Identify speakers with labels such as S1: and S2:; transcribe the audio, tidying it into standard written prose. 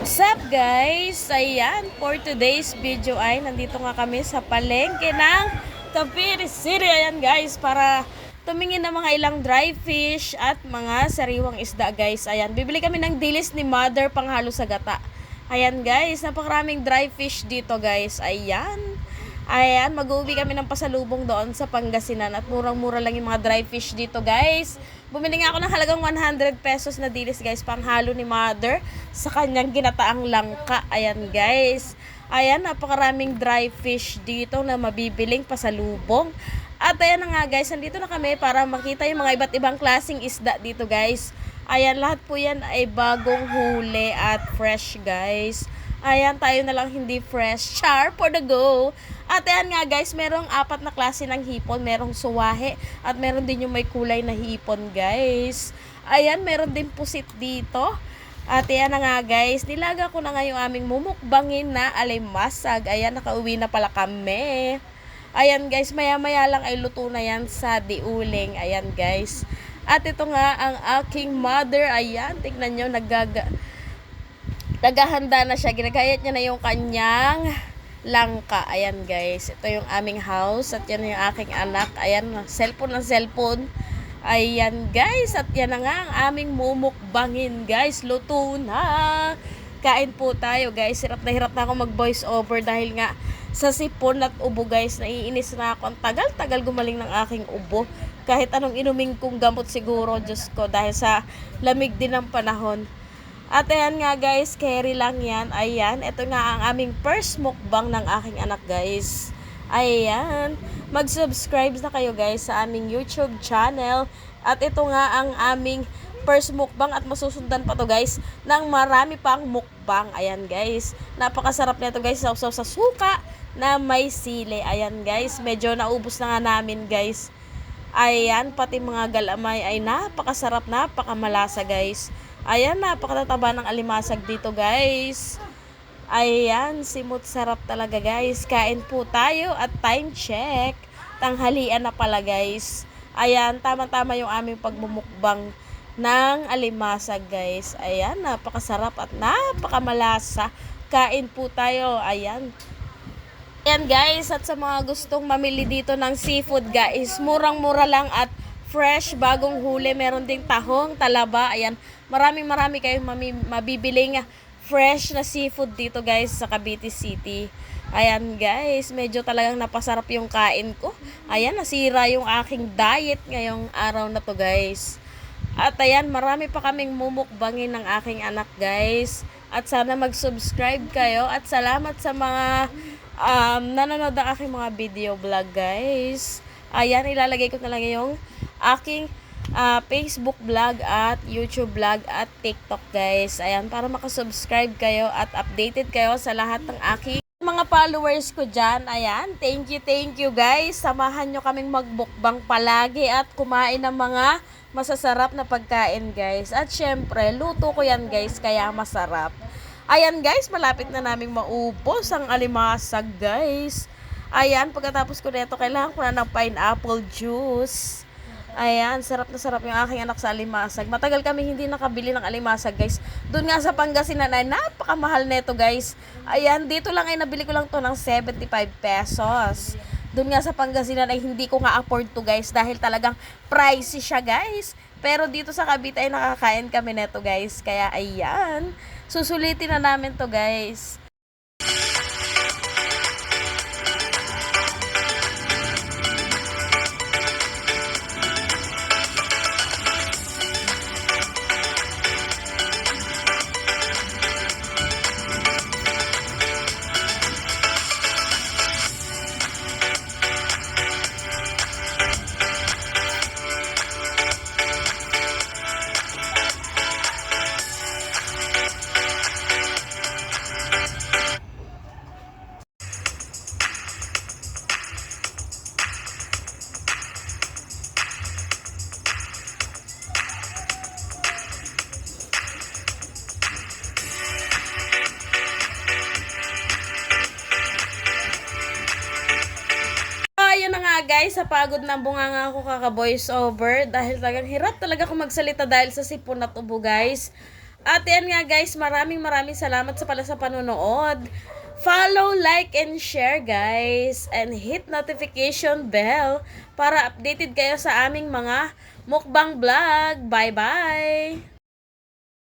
S1: What's up guys? Ayan, for today's video ay nandito nga kami sa palengke ng Cavite City. Ayan guys, para tumingin ng mga ilang dry fish at mga sariwang isda guys. Ayan, bibili kami ng dilis ni Mother panghalo sa gata. Ayan guys, napakaraming dry fish dito guys. Ayan. Ayan, mag-uwi kami ng pasalubong doon sa Pangasinan at murang-mura lang yung mga dry fish dito guys. Bumili nga ako ng halagang 100 pesos na dilis guys, panghalo ni Mother sa kanyang ginataang langka. Ayan guys. Ayan, napakaraming dry fish dito na mabibiling pasalubong. At ayan na nga guys, nandito na kami para makita yung mga iba't ibang klaseng isda dito guys. Ayan, lahat po yan ay bagong huli at fresh guys. Ayan, tayo na lang hindi fresh. Char for the go. At ayan nga guys, merong 4 na klase ng hipon. Merong suwahe at meron din yung may kulay na hipon guys. Ayan, meron din pusit dito. At ayan na nga guys, nilaga ko na nga yung aming mumukbangin na alimasag. Ayan, nakauwi na pala kami. Ayan guys, maya-maya lang ay luto na yan sa diuling. Ayan guys. At ito nga ang aking mother. Ayan, tignan nyo, naghahanda na siya. Ginagayat niya na yung kanyang langka. Ayan guys, ito yung aming house. At yan yung aking anak. Ayan, cellphone ng cellphone. Ayan guys, at yan na nga ang aming mumukbangin guys. Luto na. Kain po tayo guys. Hirap na ako mag voice over dahil nga sa sipon at ubo guys. Naiinis na ako. Ang tagal-tagal gumaling ng aking ubo. Kahit anong inuming kong gamot siguro, Diyos ko, dahil sa lamig din ng panahon. At ayan nga guys, carry lang yan. Ayan, ito nga ang aming first mukbang ng aking anak guys. Ayan, mag-subscribe na kayo guys sa aming YouTube channel. At ito nga ang aming first mukbang at masusundan pa to guys ng marami pang mukbang. Ayan guys, napakasarap nito guys, sausaw sa suka na may sili. Ayan guys, medyo naubos na nga namin guys. Ayan, pati mga galamay ay napakasarap, napakamalasa guys. Ayan, napakatataba ng alimasag dito guys. Ayan, simot sarap talaga guys. Kain po tayo at time check. Tanghalian na pala guys. Ayan, tama-tama yung aming pagmumukbang ng alimasag guys. Ayan, napakasarap at napakamalasa. Kain po tayo. Ayan. Ayan guys, at sa mga gustong mamili dito ng seafood guys, murang-mura lang at fresh, bagong huli. Meron ding tahong, talaba. Ayan, marami kayong mabibiling fresh na seafood dito guys sa Cavite City. Ayan guys, medyo talagang napasarap yung kain ko. Ayan, nasira yung aking diet ngayong araw na to guys. At ayan, marami pa kaming mumukbangin ng aking anak guys. At sana mag-subscribe kayo. At salamat sa mga nanonood ng aking mga video vlog guys. Ayan, ilalagay ko na lang yung aking Facebook vlog at YouTube vlog at TikTok guys. Ayan, para makasubscribe kayo at updated kayo sa lahat ng aking mga followers ko dyan. Ayan, thank you guys. Samahan nyo kaming magbukbang palagi at kumain ng mga masasarap na pagkain guys. At syempre, luto ko yan guys, kaya masarap. Ayan guys, malapit na naming maubos ang alimasag guys. Ayan, pagkatapos ko nito, kailangan ko na ng pineapple juice. Ayan, sarap na sarap yung aking anak sa alimasag. Matagal kami hindi nakabili ng alimasag guys. Doon nga sa Pangasinan ay napakamahal nito guys. Ayan, dito lang ay nabili ko lang to ng 75 pesos. Doon nga sa Pangasinan ay hindi ko nga afford to guys dahil talagang pricey siya guys. Pero dito sa Cavite ay nakakain kami neto guys. Kaya ayan, susulitin na namin to guys. Ayun na nga guys, sa pagod ng bunganga ako kaka-voice over dahil talagang hirap talaga ako magsalita dahil sa sipon at ubo guys. At yan nga guys, maraming salamat sa panonood. Follow, like, and share guys. And hit notification bell para updated kayo sa aming mga mukbang vlog. Bye-bye!